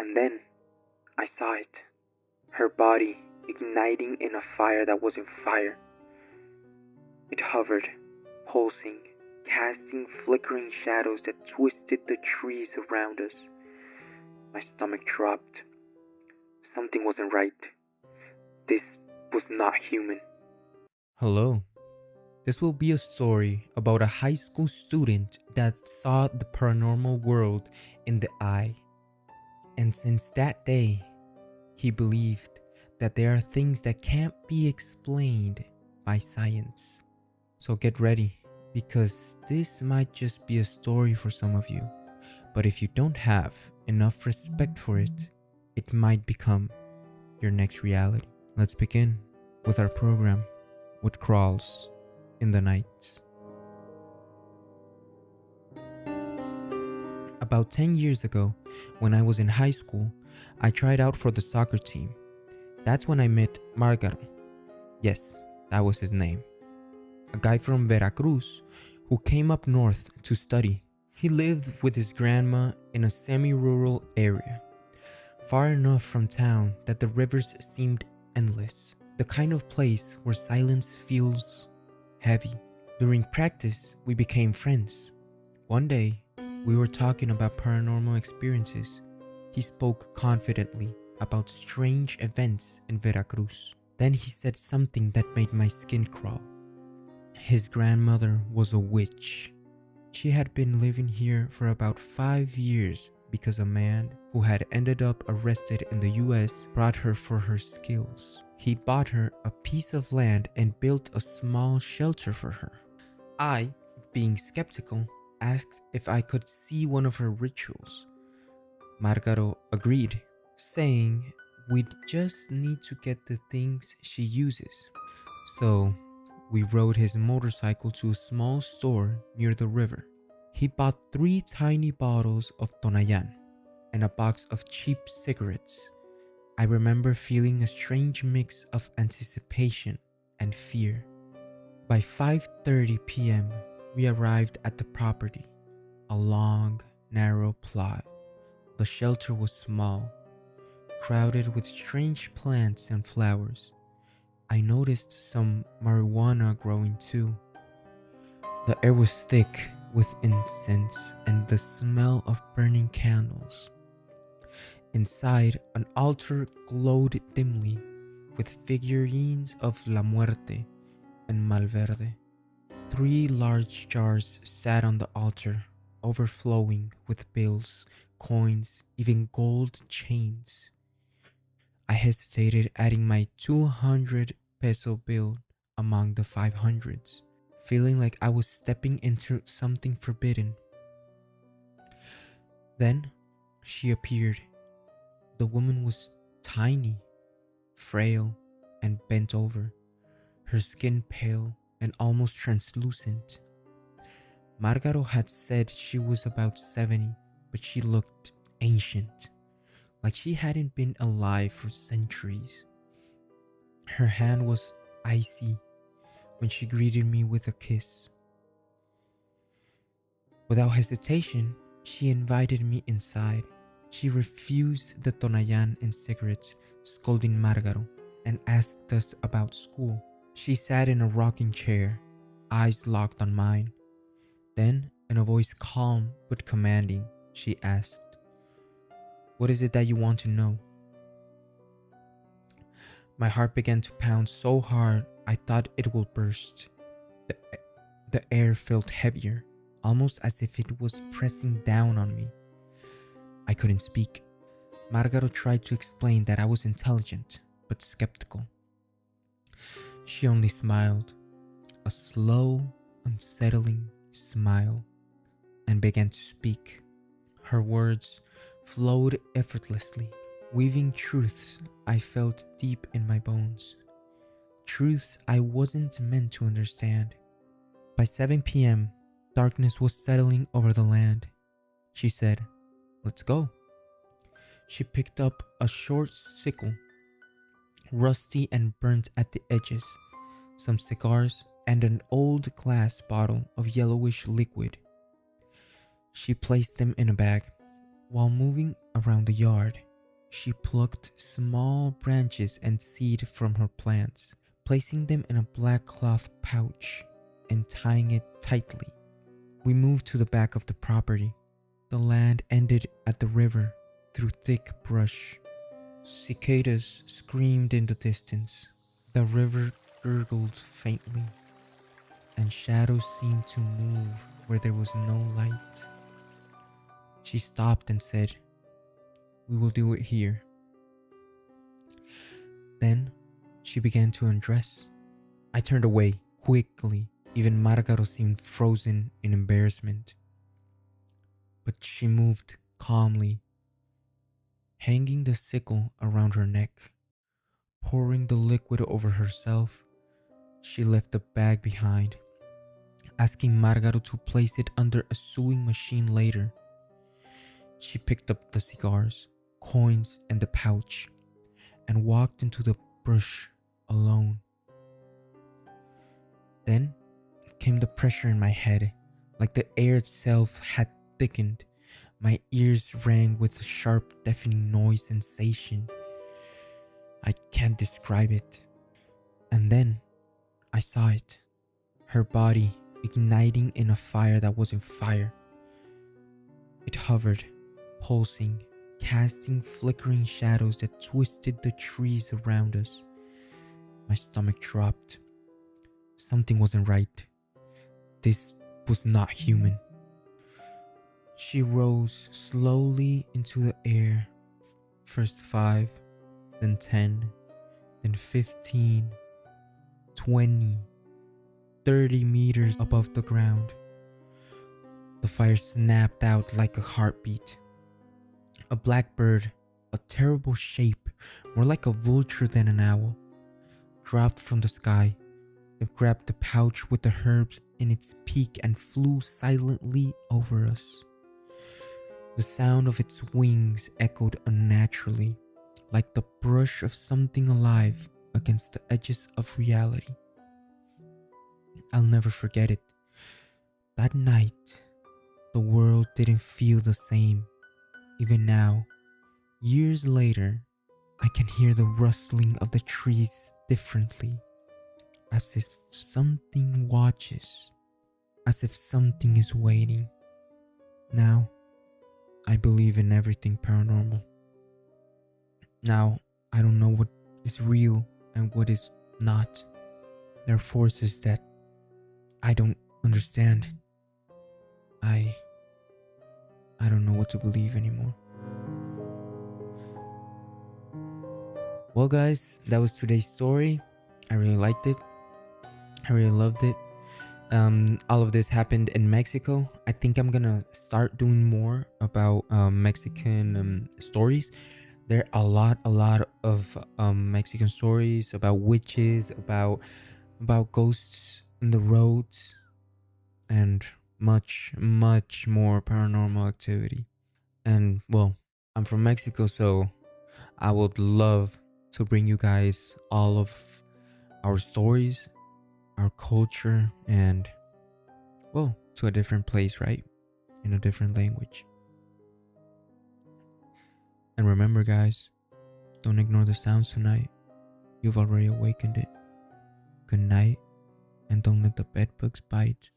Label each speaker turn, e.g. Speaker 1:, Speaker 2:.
Speaker 1: And then I saw it. Her body igniting in a fire that wasn't fire. It hovered, pulsing, casting flickering shadows that twisted the trees around us. My stomach dropped. Something wasn't right. This was not human.
Speaker 2: Hello. This will be a story about a high school student that saw the paranormal world in the eye. And since that day, he believed that there are things that can't be explained by science. So get ready, because this might just be a story for some of you. But if you don't have enough respect for it, it might become your next reality. Let's begin with our program, What Crawls in the Nights. About 10 years ago, when I was in high school, I tried out for the soccer team. That's when I met Margaro. Yes, that was his name. A guy from Veracruz who came up north to study. He lived with his grandma in a semi-rural area, far enough from town that the rivers seemed endless. The kind of place where silence feels heavy. During practice, we became friends. One day, we were talking about paranormal experiences. He spoke confidently about strange events in Veracruz. Then he said something that made my skin crawl. His grandmother was a witch. She had been living here for about 5 years because a man who had ended up arrested in the US brought her for her skills. He bought her a piece of land and built a small shelter for her. I, being skeptical, asked if I could see one of her rituals. Margaro agreed, saying we'd just need to get the things she uses. So we rode his motorcycle to a small store near the river. He bought 3 tiny bottles of Tonayan and a box of cheap cigarettes. I remember feeling a strange mix of anticipation and fear. By 5:30 p.m., we arrived at the property, a long, narrow plot. The shelter was small, crowded with strange plants and flowers. I noticed some marijuana growing too. The air was thick with incense and the smell of burning candles. Inside, an altar glowed dimly with figurines of La Muerte and Malverde. 3 large jars sat on the altar, overflowing with bills, coins, even gold chains. I hesitated adding my 200 peso bill among the 500s, feeling like I was stepping into something forbidden. Then she appeared. The woman was tiny, frail, and bent over, her skin pale and almost translucent. Margaro had said she was about 70, but she looked ancient, like she hadn't been alive for centuries. Her hand was icy when she greeted me with a kiss. Without hesitation, she invited me inside. She refused the Tonayan and cigarettes, scolding Margaro, and asked us about school. She sat in a rocking chair, eyes locked on mine. Then, in a voice calm but commanding, she asked, "What is it that you want to know?" My heart began to pound so hard I thought it would burst. The, the air felt heavier, almost as if it was pressing down on me. I couldn't speak. Margaro tried to explain that I was intelligent, but skeptical. She only smiled, a slow, unsettling smile, and began to speak. Her words flowed effortlessly, weaving truths I felt deep in my bones. Truths I wasn't meant to understand. By 7 p.m., darkness was settling over the land. She said, "Let's go." She picked up a short sickle, rusty and burnt at the edges, some cigars, and an old glass bottle of yellowish liquid. She placed them in a bag. While moving around the yard, She plucked small branches and seed from her plants, placing them in a black cloth pouch and tying it tightly. We moved to the back of the property. The land ended at the river through thick brush. Cicadas screamed in the distance. The river gurgled faintly, and shadows seemed to move where there was no light. She stopped and said, "We will do it here." Then she began to undress. I turned away quickly. Even Margaro seemed frozen in embarrassment. But she moved calmly, hanging the sickle around her neck. Pouring the liquid over herself, she left the bag behind, asking Margaro to place it under a sewing machine later. She picked up the cigars, coins, and the pouch, and walked into the brush alone. Then came the pressure in my head, like the air itself had thickened. My ears rang with a sharp, deafening noise sensation. I can't describe it. And then I saw it. Her body igniting in a fire that wasn't fire. It hovered, pulsing, casting flickering shadows that twisted the trees around us. My stomach dropped. Something wasn't right. This was not human. She rose slowly into the air. First 5, then 10, then 15, 20, 30 meters above the ground. The fire snapped out like a heartbeat. A black bird, a terrible shape, more like a vulture than an owl, dropped from the sky. It grabbed the pouch with the herbs in its beak and flew silently over us. The sound of its wings echoed unnaturally, like the brush of something alive against the edges of reality. I'll never forget it. That night, the world didn't feel the same. Even now, years later, I can hear the rustling of the trees differently, as if something watches, as if something is waiting. Now, I believe in everything paranormal. Now, I don't know what is real and what is not. There are forces that I don't understand. I don't know what to believe anymore. Well, guys, that was today's story. I really liked it. I really loved it. All of this happened in Mexico. I think I'm gonna start doing more about Mexican stories. There are a lot of Mexican stories about witches, about ghosts in the roads, and much more paranormal activity. And well, I'm from Mexico, so I would love to bring you guys all of our stories, our culture, and well, to a different place, right? In a different language. And remember, guys, don't ignore the sounds tonight. You've already awakened it. Good night, and don't let the bedbugs bite.